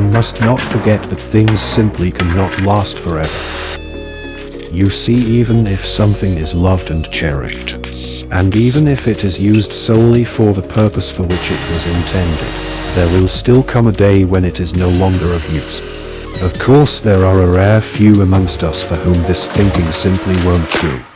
one must not forget that things simply cannot last forever. You see, even if something is loved and cherished, and even if it is used solely for the purpose for which it was intended, there will still come a day when it is no longer of use. Of course, there are a rare few amongst us for whom this thinking simply won't do.